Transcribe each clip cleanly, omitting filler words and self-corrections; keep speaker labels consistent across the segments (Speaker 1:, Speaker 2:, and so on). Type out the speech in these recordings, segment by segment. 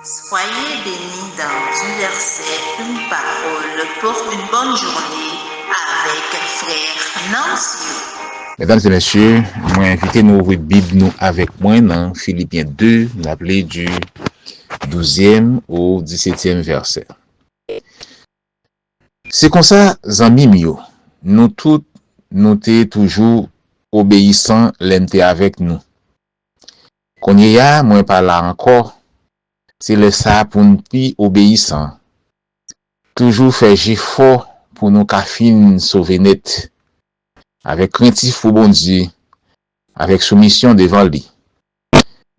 Speaker 1: Soyez bénis dans du verset, une parole pour une bonne journée avec frère Nancy.
Speaker 2: Mesdames et messieurs, moi invité nous ouvrir Bible nous avec moi dans Philippiens 2, l'appelé du 12e au 17e verset. C'est comme ça, zami mio, nous tous, nous t'es toujours obéissants, l'ente avec nous. Qu'on y a, moi pas là encore, c'est le ça pour nous plus obéissants. Toujours faire fort pour nous qu'à sauver net. Avec craintif pour bon Dieu, avec soumission devant lui.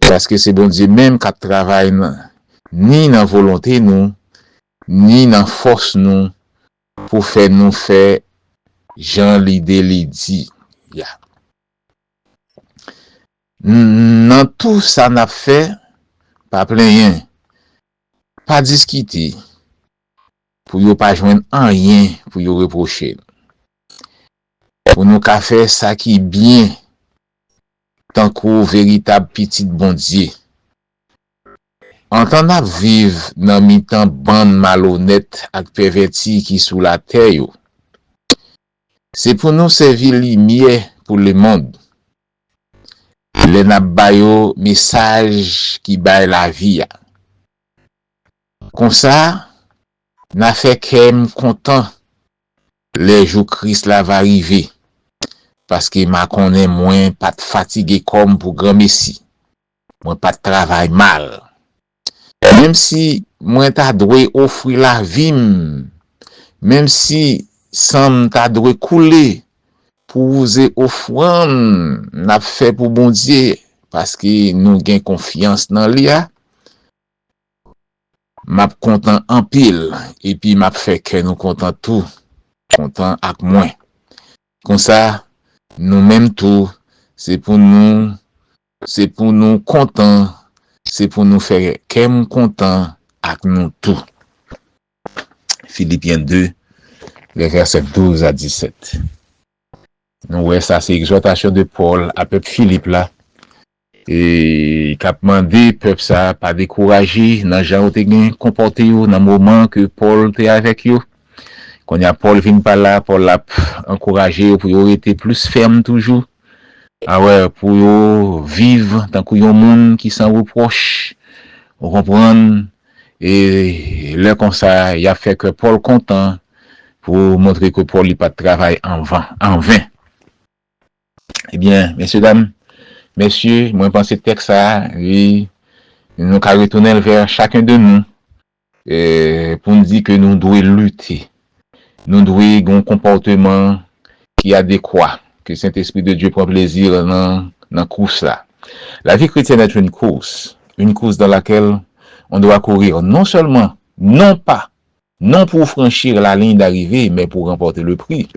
Speaker 2: Parce que c'est bon Dieu même qui travaille ni dans volonté nous, ni dans force nous, pour faire nous faire Jean l'idée lui dit. Yeah. Dans tout ça n'a fait, pas plein rien, pas discuter, pour ne pas joindre en rien pour y reprocher. Pour nous qu'à faire ça qui est bien, tant qu'au véritable petit bon Dieu. En tant à vivre dans mi-temps bande malhonnête ak perverti qui sous la terre, c'est pour nous servir lumière pour le monde. Le n'a bayo message qui baille la vie. Comme ça, n'a fait qu'aime content les jours Christ là va arriver. Parce que m'a connaît moins pas de fatigué comme pour grand messie. Moins pas de travail mal. Même si moi t'a doué offrir la vie, même si sans t'a doué couler pour vous offrande, n'a fait pour bon Dieu parce que nous gain confiance dans lui, m'a content en pile et puis m'a fait que nous content tout, content avec moi. Comme ça, nous même tout, c'est pour nous content. C'est pour nous faire qu'aime content avec nous tout. Philippiens 2, les versets 12 à 17. Nous voyons ça, c'est exhortation de Paul à peuple Philippe là. Et qui a demandé peuple ça pas décourager dans genre te gain comporter dans le moment que Paul était avec eux. Quand y a Paul vient par là, Paul l'a encouragé pour y être plus ferme toujours. Ah ouais, pour vivre tant qu'il y a un monde qui s'en reproche. On comprend. Et là, comme ça, il a fait que Paul content pour montrer que Paul n'a pas de travail en vain. Eh bien, messieurs, dames, messieurs, moi, je pense que ce texte, nous allons retourner vers chacun de nous pour nous dire que nous devons lutter. Nous devons avoir un comportement qui est adéquat, que le Saint-Esprit de Dieu prend plaisir dans la course là. La vie chrétienne est une course dans laquelle on doit courir non pour franchir la ligne d'arrivée, mais pour remporter le prix.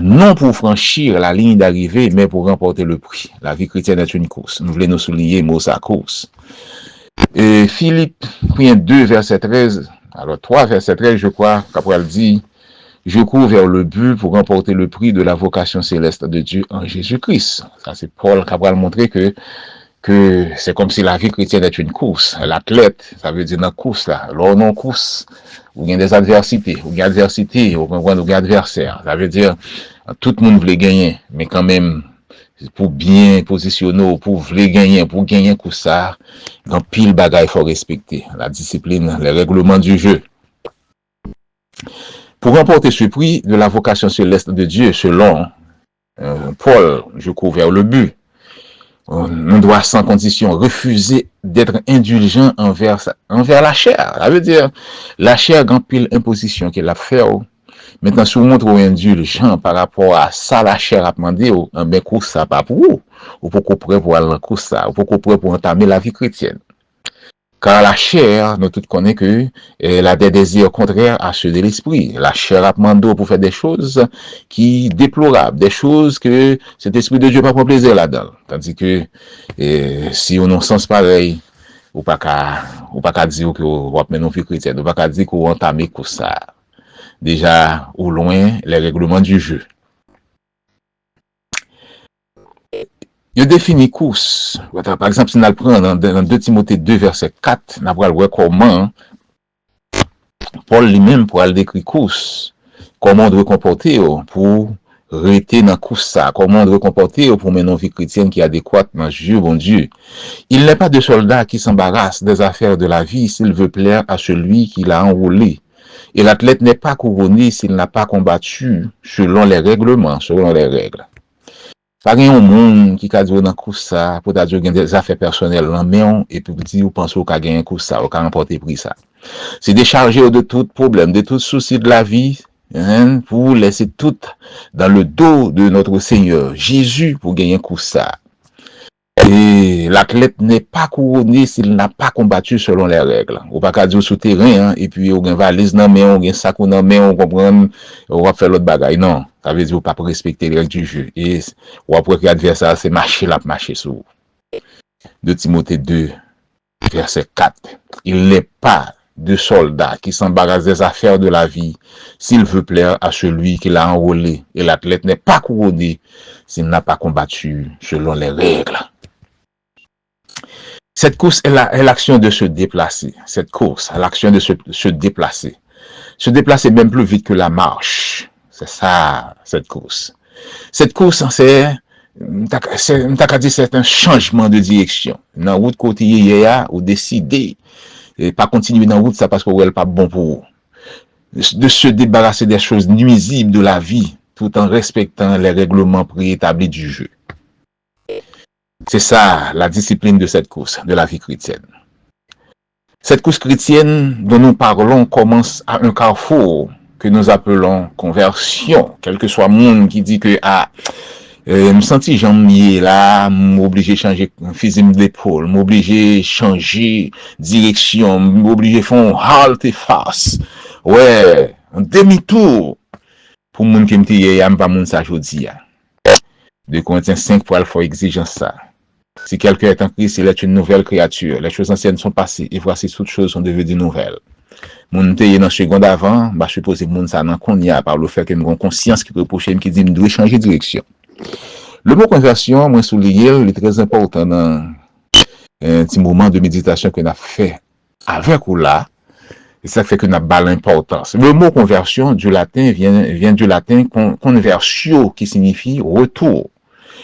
Speaker 2: Non pour franchir la ligne d'arrivée, mais pour remporter le prix. La vie chrétienne est une course. Nous voulons nous souligner mot sa course. Et Philippiens 2, verset 13, alors 3, verset 13, je crois, qu'après elle dit, je cours vers le but pour remporter le prix de la vocation céleste de Dieu en Jésus-Christ. Ça, c'est Paul qui a montré que c'est comme si la vie chrétienne est une course. L'athlète, ça veut dire dans la course là. Lors non course, ou bien des adversités, ou bien adversité, ou bien adversaire. Ça veut dire tout le monde veut gagner, mais quand même pour bien positionner, pour vouloir gagner, pour gagner coup ça, dans pile bagaille faut respecter la discipline, les règlements du jeu. Pour remporter ce prix de la vocation céleste de Dieu, selon Paul, je cours vers le but. On doit sans condition refuser d'être indulgent envers la chair. Ça veut dire, la chair grand pile imposition qu'elle a fait. Maintenant, si vous montrez indulgent par rapport à ça, la chair a demandé, ben, course ça pas pour vous. Ou pour qu'on prêt pour aller en course ça, ou pour qu'on prêt pour entamer la vie chrétienne. Car la chair, nous tous connaissons que elle a des désirs contraires à ceux de l'esprit. La chair a demandé pour faire des choses qui déplorables, des choses que cet esprit de Dieu n'a pas plaisir là-dedans. Tandis que si on a un sens pareil, ou pas qu'à dire que on va mener une vie chrétienne, ou pas qu'à dire qu'on entame comme ça. Déjà au loin les règlements du jeu. Il définit course. Par exemple, si on prend dans 2 Timothée 2, verset 4, on va voir comment Paul lui-même pour décrire course, comment on doit comporter pour rester dans course ça, comment on doit comporter pour mener une vie chrétienne qui est adéquate dans Dieu, bon Dieu. Il n'est pas de soldat qui s'embarrasse des affaires de la vie s'il veut plaire à celui qui l'a enrôlé. Et l'athlète n'est pas couronné s'il n'a pas combattu selon les règlements, selon les règles. Pas un monde qui a dit dans course ça, pour dire des affaires personnelles en main et puis dire ou penser au qu'a gagné course ça, au qu'a remporté prix ça. C'est décharger de tout problème, de tout souci de la vie, pour laisser tout dans le dos de notre Seigneur Jésus pour gagner course ça. Et l'athlète n'est pas couronné s'il n'a pas combattu selon les règles. Ou pas qu'à dire sur terrain, et puis on a une valise dans main, on a un sac dans main, on comprend, on va faire l'autre bagaille. Non, ça veut dire pas respecter les règles du jeu. Et ou après que l'adversaire c'est marcher là, marcher sur. De Timothée 2, verset 4. Il n'est pas de soldat qui s'embarrasse des affaires de la vie s'il veut plaire à celui qui l'a enrôlé. Et l'athlète n'est pas couronné s'il n'a pas combattu selon les règles. Cette course est l'action de se déplacer. Cette course est l'action de se déplacer. Se déplacer même plus vite que la marche. C'est ça, cette course. Cette course, c'est un changement de direction. Dans la route côté hier, ou décider et pas continuer dans la route, ça parce que elle pas bon pour vous. De se débarrasser des choses nuisibles de la vie, tout en respectant les règlements préétablis du jeu. C'est ça, la discipline de cette course, de la vie chrétienne. Cette course chrétienne dont nous parlons commence à un carrefour que nous appelons conversion. Quel que soit le monde qui dit que, me senti j'en là, m'obligé changer physique d'épaule, m'obligé changer direction, m'obligé faire un halt et face. Ouais, un demi-tour. Pour moun qui me dit, y'a pas moun ça jodi. 2 Corinthiens 5 pour alpha exigence ça. Si quelqu'un est en Christ, il est une nouvelle créature. Les choses anciennes sont passées et voici toutes choses sont devenues nouvelles. Moun te yé dans seconde avant, je suppose moun ça nan konya par le fait que nous avons conscience qui reproche qui dit nous devons changer de direction. Le mot conversion, moi souligner, il est très important dans un petit moment de méditation que nous avons fait avec ou là. Et ça fait que nous avons l'importance. Le mot conversion du latin vient du latin conversio qui signifie retour.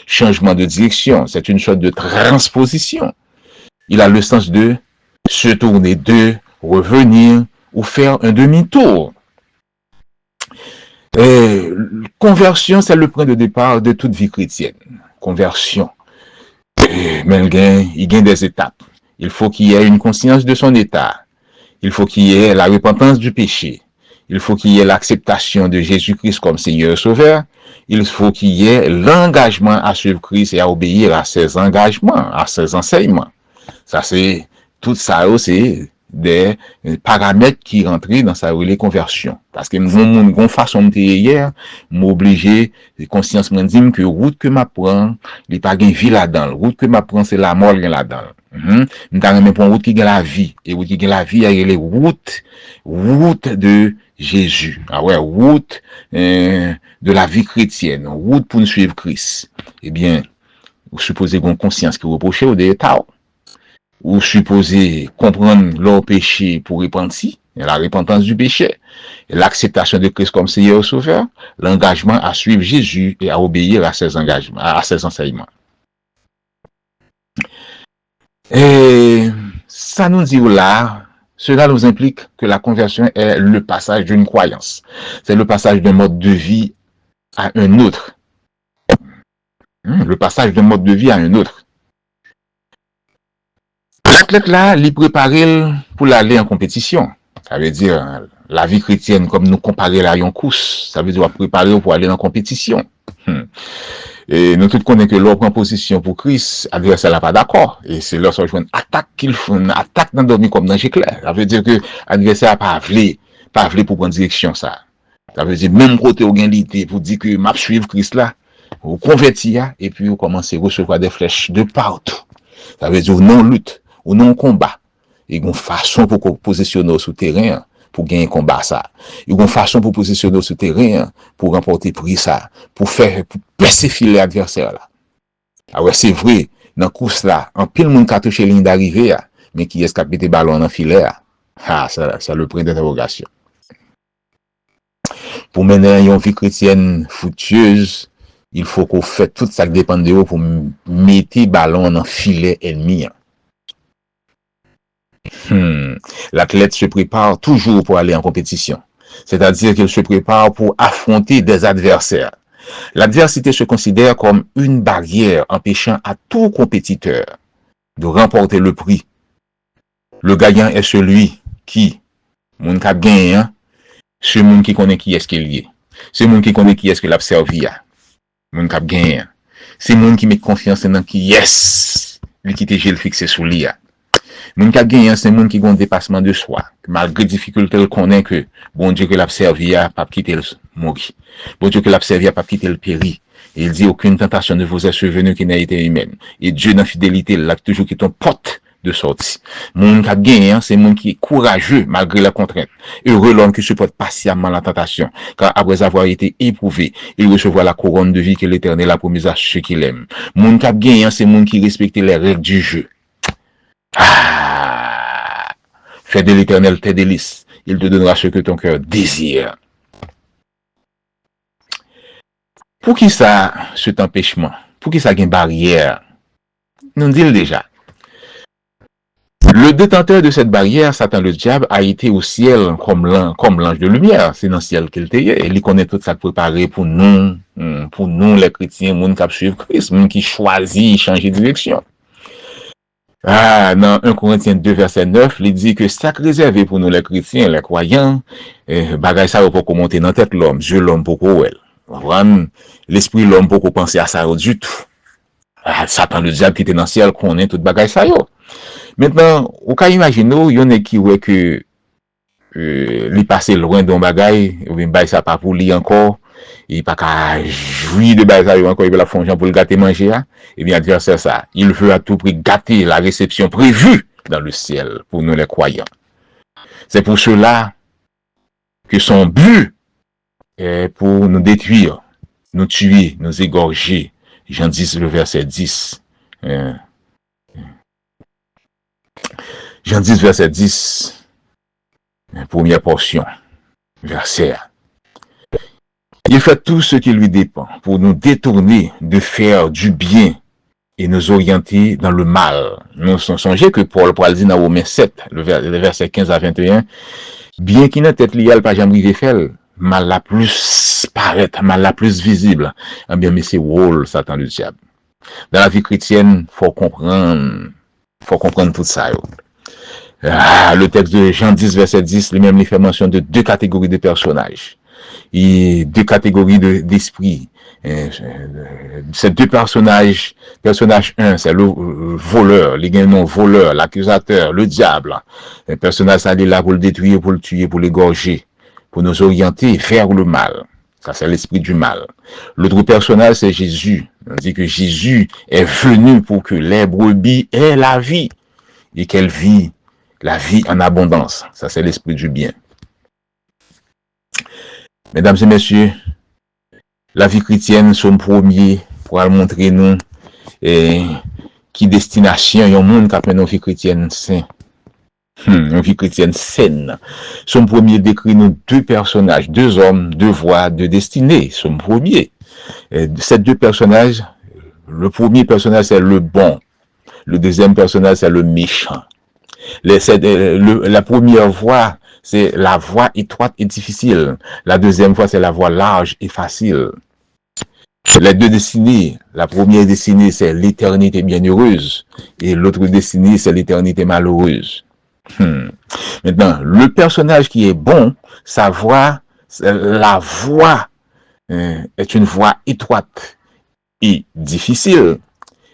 Speaker 2: Changement de direction, c'est une sorte de transposition. Il a le sens de se tourner, de revenir ou faire un demi-tour. Conversion, c'est le point de départ de toute vie chrétienne. Conversion. Mais il y a des étapes. Il faut qu'il y ait une conscience de son état. Il faut qu'il y ait la repentance du péché. Il faut qu'il y ait l'acceptation de Jésus-Christ comme Seigneur et Sauveur. Il faut qu'il y ait l'engagement à suivre Christ et à obéir à ses engagements, à ses enseignements. Ça, c'est, tout ça, c'est des paramètres qui rentrent dans sa conversion. Parce que mon façon de hier, m'obliger, conscience me dit que route que m'apprend, il n'y a pas de vie là-dedans. Route que m'apprend, c'est la mort là-dedans. M'ta même pour route qui gagne la vie. Et route qui gagne la vie, il y a les routes de Jésus. Ah ouais, route de la vie chrétienne, route pour nous suivre Christ. Eh bien, vous supposez qu'on conscience qui reproche au détail. Vous supposez comprendre leur péché pour repentir, la repentance du péché, l'acceptation de Christ comme Seigneur et Sauveur, l'engagement à suivre Jésus et à obéir à ses engagements, à ses enseignements. Et ça nous dit là, cela nous implique que la conversion est le passage d'une croyance. C'est le passage d'un mode de vie à un autre. Le passage d'un mode de vie à un autre. L'athlète là, il prépare pour aller en compétition. Ça veut dire, la vie chrétienne, comme nous comparer à une course, ça veut dire préparer pour aller en compétition. Et nous tous connaissons que l'on prend position pour Christ, l'adversaire n'est pas d'accord. Et c'est lorsqu'on joue une attaque qu'il faut, une attaque dans le dormi comme dans l'éclair. Ça veut dire que l'adversaire n'a pas voulu pour prendre direction ça. Ça veut dire, même côté au gain l'idée pour dire que m'a suivre Christ là, vous convertir et puis vous commencez à recevoir des flèches de partout. Ça veut dire, non lutte, ou non combat. Et une façon pour positionner sur le terrain, pour gagner combat ça. Il y a une façon pour positionner sur le terrain, pour remporter prix ça, pour perséfiler l'adversaire là. Ah ouais, c'est vrai, dans course là, en pile monde qui a touché ligne d'arrivée, mais qui est-ce qui a pété ballon dans le filet? Ah, ça le point d'interrogation. Pour mener une vie chrétienne fructueuse, il faut qu'on fasse tout ça qui dépend de vous pour mettre ballon dans le filet ennemi. L'athlète se prépare toujours pour aller en compétition. C'est-à-dire qu'il se prépare pour affronter des adversaires. L'adversité se considère comme une barrière empêchant à tout compétiteur de remporter le prix. Le gagnant est celui qui, mon cap gagnant, ce monde qui connaît qui est-ce qu'il est. Ce monde qui connaît qui est-ce qu'il a servi. Mon cap gagnant. C'est monde qui met confiance dans qui est-ce qui te gèle fixé sous lui. Moun kap genyen, c'est moun qui a un dépassement de soi. Malgré difficulté, il connaît que bon Dieu que l'a servi à pas quitter le mourir. Bon Dieu que l'a servi à pas quitter le péri. Et il dit aucune tentation ne vous est survenue qui n'a été humaine. Et Dieu dans fidélité, l'a toujours qui ton porte de sortie. Moun kap genyen, c'est moun qui est courageux malgré la contrainte. Heureux l'homme qui supporte patiemment la tentation, car après avoir été éprouvé, il recevra la couronne de vie que l'Éternel a promise à ceux qui l'aiment. Moun kap genyen, c'est moun qui respecte les règles du jeu. Fais de l'Éternel tes délices, il te donnera ce que ton cœur désire. Pour qui ça, cet empêchement? Pour qui ça a une barrière? Nous disons déjà. Le détenteur de cette barrière, Satan le diable, a été au ciel comme l'ange de lumière. C'est dans le ciel qu'il était. Il connaît tout ça préparé pour nous les chrétiens, nous qui suivent Christ, nous qui choisit changer de direction. Dans 1 Corinthiens 2, verset 9, il dit que ça réservé pour nous les chrétiens, les croyants, bagay ça pour monter dans tête l'homme, Dieu l'homme pour elle. L'esprit l'homme pour penser à ça du tout. Satan le diable qui était dans le ciel connaît tout bagay ça yo. Maintenant, au cas imaginer, il y en a qui ouais que lui passer loin d'un bagay, ou bien bagay ça pas pour lui encore. Il pas qu'à jouir de bazar encore, il veut la fonction pour le gâter manger, et bien adversaire ça, il veut à tout prix gâter la réception prévue dans le ciel pour nous les croyants. C'est pour cela que son but est pour nous détruire, nous tuer, nous égorger. Jean 10, le verset 10. Jean 10, verset 10, première portion, verset. Il fait tout ce qui lui dépend pour nous détourner de faire du bien et nous orienter dans le mal. Nous songez que Paul dit dans Romains 7, le verset 15 à 21, bien qu'il n'a tête liée, pas jamais rivé faire, mal la plus paraître, mal la plus visible, eh bien, mais c'est rôle, Satan le diable. Dans la vie chrétienne, faut comprendre tout ça. Le texte de Jean 10, verset 10, lui-même, il fait mention de deux catégories de personnages. Et deux catégories d'esprit. Ces deux personnages, personnage 1, c'est le voleur, les non voleur, l'accusateur, le diable. Le personnage, ça, il est là pour le détruire, pour le tuer, pour l'égorger, pour nous orienter vers le mal. Ça, c'est l'esprit du mal. L'autre personnage, c'est Jésus. On dit que Jésus est venu pour que les brebis aient la vie et qu'elle vit la vie en abondance. Ça, c'est l'esprit du bien. Mesdames et messieurs, la vie chrétienne, son premier pour montrer nous qui destination y a un monde qui a une vie chrétienne saine. Une vie chrétienne saine. Son premier décrit nous deux personnages, deux hommes, deux voies, deux destinées. Son premier. Ces deux personnages, le premier personnage c'est le bon. Le deuxième personnage c'est le méchant. La première voie, c'est la voie étroite et difficile. La deuxième voie, c'est la voie large et facile. Les deux destinées, la première destinée, c'est l'éternité bienheureuse. Et l'autre destinée, c'est l'éternité malheureuse. Maintenant, le personnage qui est bon, sa voie, la voie est une voie étroite et difficile.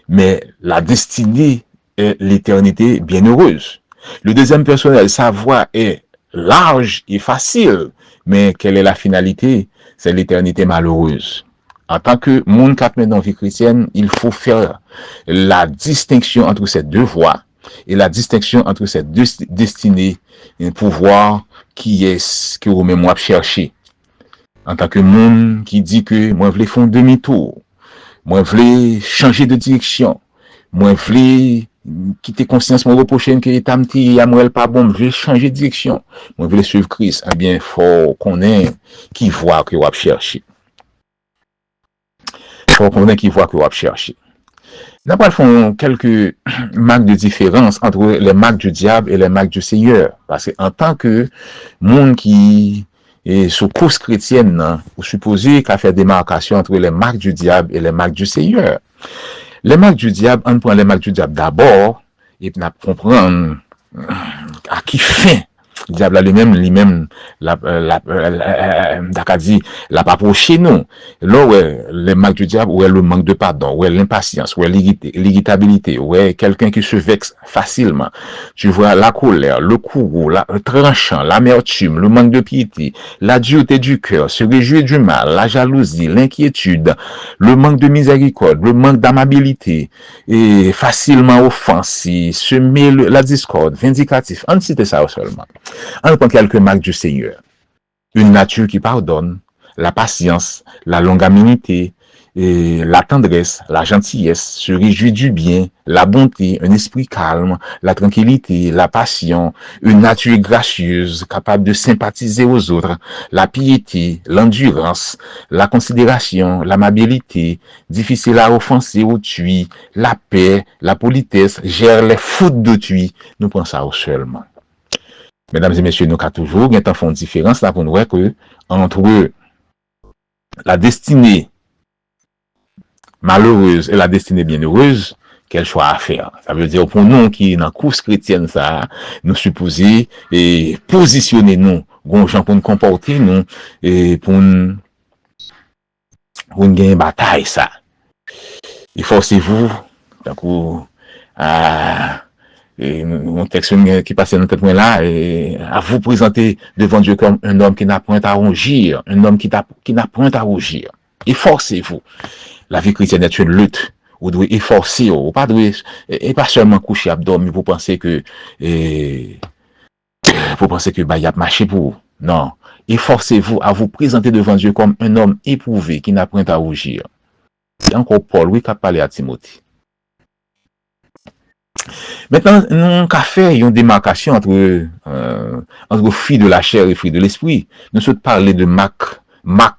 Speaker 2: Mais la destinée est l'éternité bienheureuse. Le deuxième personnage, sa voie est large et facile, mais quelle est la finalité? C'est l'éternité malheureuse. En tant que monde qui dans la vie chrétienne, il faut faire la distinction entre ces deux voies et la distinction entre ces deux destinées pour voir qui est-ce que vous-même moi chercher. En tant que monde qui dit que moi je voulais faire un demi-tour, Moi, voulais changer de direction. Moi, voulais quitter conscience, mon reprocher que l'état m'ti, moi, pas bon, je vais changer de direction. Moi, voulais suivre Christ. Eh bien, faut qu'on ait qui voit que vous chercher. Faut qu'on ait qui voit que vous chercher. Nous allons quelques marques de différence entre les marques du diable et les marques du Seigneur. Parce qu'en tant que monde qui est sous course chrétienne, vous supposez qu'à faire des démarcation entre les marques du diable et les marques du Seigneur. Les marques du diable, on prend les marques du diable d'abord, et puis on comprend à qui fin. Le diable a lui-même, l'a pas approché nous. Là, ouais, les marques du diable, ouais, le manque de pardon, ouais, l'impatience, ouais, l'irritabilité, ouais, quelqu'un qui se vexe facilement. Tu vois, la colère, le courroux, le tranchant, l'amertume, le manque de piété, la dureté du cœur, se réjouir du mal, la jalousie, l'inquiétude, le manque de miséricorde, le manque d'amabilité, et facilement offensif, semer la discorde, vindicatif. On cite ça seulement. On prend quelques marques du Seigneur. Une nature qui pardonne, la patience, la longanimité, la tendresse, la gentillesse, se réjouit du bien, la bonté, un esprit calme, la tranquillité, la passion, une nature gracieuse, capable de sympathiser aux autres, la piété, l'endurance, la considération, l'amabilité, difficile à offenser autrui, la paix, la politesse, gère les fautes d'autrui. Nous prenons ça seulement. Mesdames et messieurs, nous avons toujours une différence là pour nous voir que entre la destinée malheureuse et la destinée bienheureuse, quel choix à faire. Ça veut dire pour nous qui dans la course chrétienne, ça, nous supposer et positionner nous, gens pour nous comporter nous et pour nous gagner une bataille ça. Et forcez-vous, donc mon texte qui passe dans cette là, et à vous présenter devant Dieu comme un homme qui n'a point à rougir, un homme qui n'a point à rougir. Efforcez-vous. La vie chrétienne est une lutte. Vous devez efforcer, vous pas devez, et pas seulement coucher à dormir pour penser que, y a marché pour vous. Non. Efforcez-vous à vous présenter devant Dieu comme un homme éprouvé qui n'a point à rougir. C'est encore Paul, oui, qui a parlé à Timothée. Maintenant, nous avons fait une démarcation entre fruits de la chair et fruits de l'esprit. Nous souhaitons parler de marque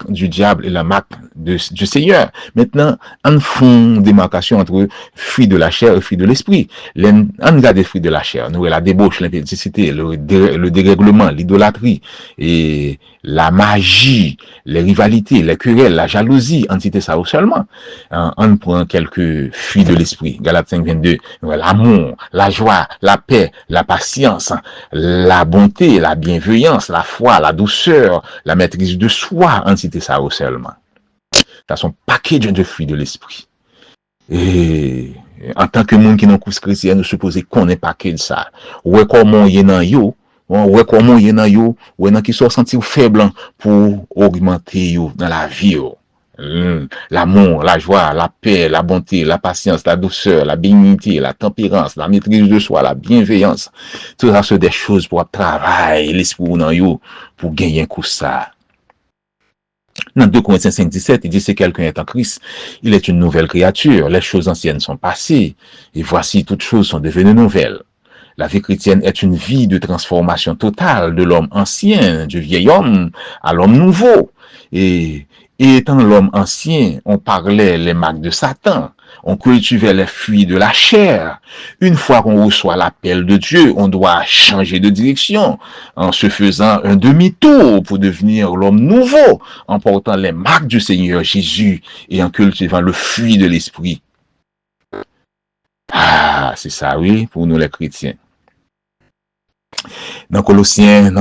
Speaker 2: du diable et la marque du Seigneur. Maintenant, on fait une démarcation entre fruits de la chair et fruits de l'esprit. On regarde les fruits de la chair. Nous avons la débauche, l'impétuosité, le dérèglement, l'idolâtrie, et la magie, les rivalités, les querelles, la jalousie, on cite ça seulement. On prend quelques fruits de l'esprit. Galates 5, 22. L'amour, la joie, la paix, la patience, la bonté, la bienveillance, la foi, la douceur, la maîtrise de soi, on cite ça seulement. Ça sont paquet de fruits de l'esprit. Et en tant que monde qui n'a pas chrétien, nous supposons qu'on est paquet de ça. Ouais, comment y est dans yo, ouais, comment y est dans yo, ouais, dans qui sont sentis faibles pour augmenter yo dans la vie yo. L'amour, la joie, la paix, la bonté, la patience, la douceur, la bénignité, la tempérance, la maîtrise de soi, la bienveillance. Tout ça, c'est des choses pour travailler l'esprit dans yo, pour gagner un coup ça. Dans 2 Corinthiens 5, 17, il dit, si quelqu'un est en Christ, il est une nouvelle créature. Les choses anciennes sont passées, et voici, toutes choses sont devenues nouvelles. La vie chrétienne est une vie de transformation totale de l'homme ancien, du vieil homme, à l'homme nouveau. Et étant l'homme ancien, on parlait les marques de Satan. On cultivait les fruits de la chair. Une fois qu'on reçoit l'appel de Dieu, on doit changer de direction en se faisant un demi-tour pour devenir l'homme nouveau, en portant les marques du Seigneur Jésus et en cultivant le fruit de l'esprit. Ah, c'est ça, oui, pour nous les chrétiens. Dans Colossiens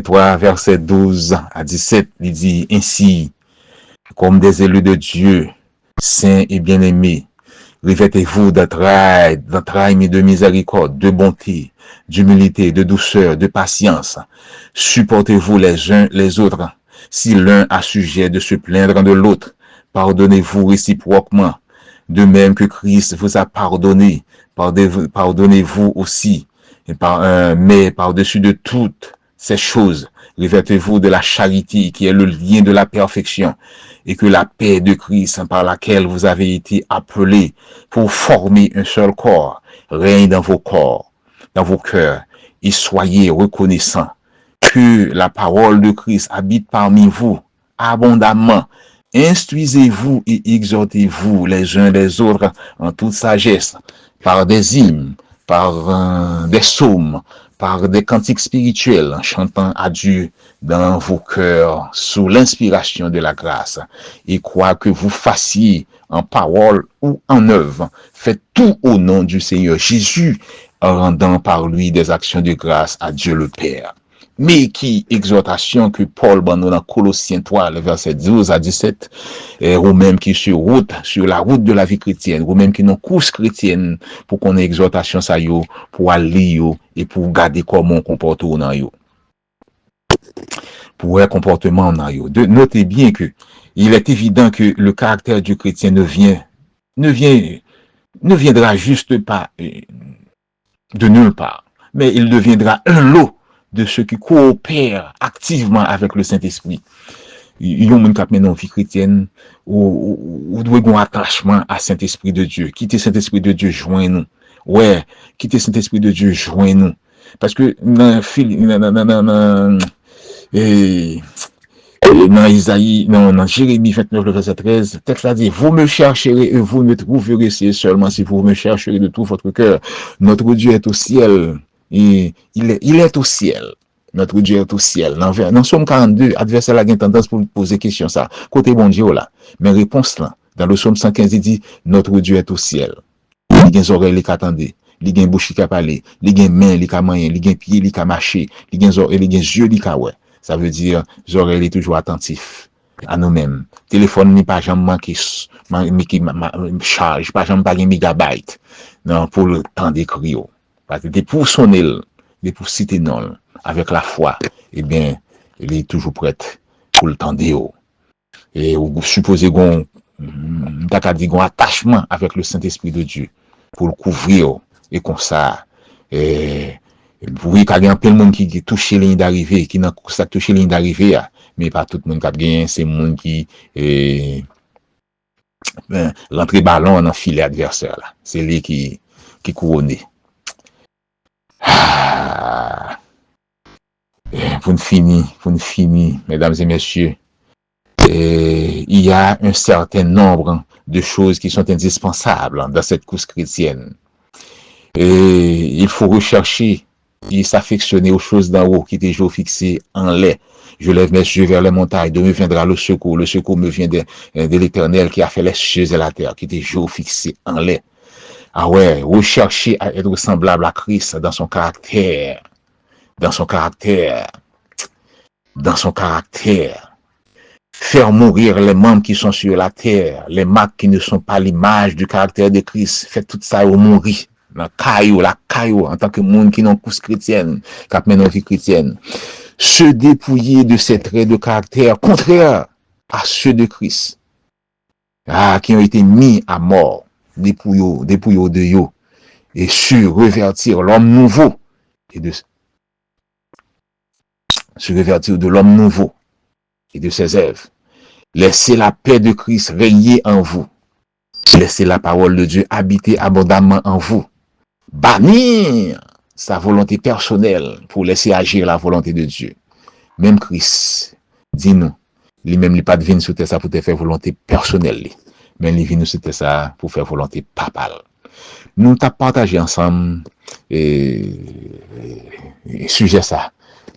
Speaker 2: 3, verset 12 à 17, il dit ainsi, comme des élus de Dieu, saints et bien-aimés, revêtez-vous d'entrailles de miséricorde, de bonté, d'humilité, de douceur, de patience. Supportez-vous les uns les autres. Si l'un a sujet de se plaindre de l'autre, pardonnez-vous réciproquement. De même que Christ vous a pardonné, pardonnez-vous aussi. Mais par-dessus de toutes ces choses. Revêtez-vous de la charité qui est le lien de la perfection et que la paix de Christ par laquelle vous avez été appelés pour former un seul corps règne dans vos corps, dans vos cœurs et soyez reconnaissants que la parole de Christ habite parmi vous abondamment. Instruisez-vous et exhortez-vous les uns les autres en toute sagesse, par des hymnes, par des psaumes, par des cantiques spirituels, en chantant à Dieu dans vos cœurs sous l'inspiration de la grâce. Et quoi que vous fassiez en parole ou en œuvre, faites tout au nom du Seigneur Jésus, en rendant par lui des actions de grâce à Dieu le Père. Mais qui exhortation que Paul bannou dans Colossiens 3, le verset 12 à 17, ou même qui sur la route de la vie chrétienne, ou même qui n'ont course chrétienne, pour qu'on ait exhortation ça yo, pour aller yo, et pour garder comment on comporte dans yo. Pour un comportement dans yo. Notez bien que il est évident que le caractère du chrétien ne viendra juste pas de nulle part, mais il deviendra un lot de ceux qui coopèrent activement avec le Saint-Esprit. Il y a un qui dans vie chrétienne où doit avoir un attachement à Saint-Esprit de Dieu. Quitter Saint-Esprit de Dieu, joignez-nous. Ouais, quitter Saint-Esprit de Dieu, joignez-nous. Parce que dans Isaïe, dans Jérémie 29, le verset 13, le texte là dit, vous me chercherez et vous me trouverez seulement si vous me chercherez de tout votre cœur. Notre Dieu est au ciel. Et il est au ciel. Notre Dieu est au ciel. Dans Somme 42, adversaire a une tendance pour poser question ça. Côté bon Dieu là. Mais réponse là, dans le Somme 115, il dit, notre Dieu est au ciel. Il y a des oreilles qui attendent, il y a des bouches qui parlent, il y a des mains qui marchent, il y a des pieds qui marchent, il y a des yeux qui ouais. Ça veut dire, les oreilles sont toujours attentifs à nous-mêmes. Téléphone n'est pas jamais manqué, charge, pas jamais pas un mégabyte. Non, pour le temps d'écrire. Parce que pour sonner, pour citer non, avec la foi, eh bien, il est toujours prêt pour le temps de haut. Et vous supposez qu'on a attachement avec le Saint-Esprit de Dieu pour le couvrir et comme ça. Oui, il y a un peu de monde qui touche les lignes d'arrivée, qui n'a pas touché les lignes d'arrivée, mais pas tout le monde qui a gagné, c'est le monde qui l'entrée ballon dans le filet adversaire. C'est lui qui couronne. Pour nous finir, mesdames et messieurs, il y a un certain nombre de choses qui sont indispensables dans cette course chrétienne. Et il faut rechercher et s'affectionner aux choses d'en haut qui étaient toujours fixées en l'air. Je lève mes yeux vers les montagnes, de me viendra le secours. Le secours me vient de l'Éternel qui a fait les cieux et la terre, qui étaient toujours fixés en l'air. Ah ouais, rechercher à être semblable à Christ dans son caractère. Faire mourir les membres qui sont sur la terre, les marques qui ne sont pas l'image du caractère de Christ. Faites tout ça au mourir. La caillou, en tant que monde qui n'ont course chrétienne, qui a mené une vie chrétienne. Se dépouiller de ces traits de caractère contraires à ceux de Christ. Qui ont été mis à mort. Dépouillons de yo. Et se revertir l'homme nouveau. Et de se revertir de l'homme nouveau. Et de ses œuvres. Laissez la paix de Christ régner en vous. Laissez la parole de Dieu habiter abondamment en vous. Bannir sa volonté personnelle pour laisser agir la volonté de Dieu. Même Christ, dis-nous, lui-même, il pas de venir sur terre ça pour te faire volonté personnelle. Mais il vient sur terre ça pour faire volonté papale. Nous t'avons partagé ensemble sujet ça.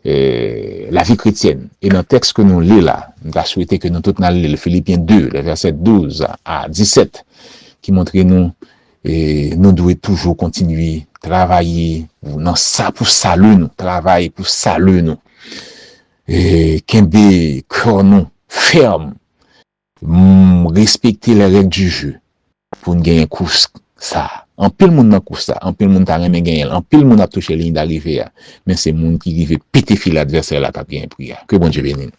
Speaker 2: La vie chrétienne. Et dans le texte que nous lisons là, nous avons souhaité que nous tous nous lisons le Philippiens 2, le verset 12 à 17, qui montre nous, nous devons toujours continuer, travailler, dans ça pour saluer nous, travailler pour saluer nous. Et qu'un cœur nous ferme, respecter les règles du jeu, pour nous gagner un coup ça. En pile monde dans course ça, en pile monde t'a remis gagner, en pile monde a touché ligne d'arrivée, mais c'est monde qui arrive péter fil adversaire là qu'a bien pris. Que bon Dieu bénisse.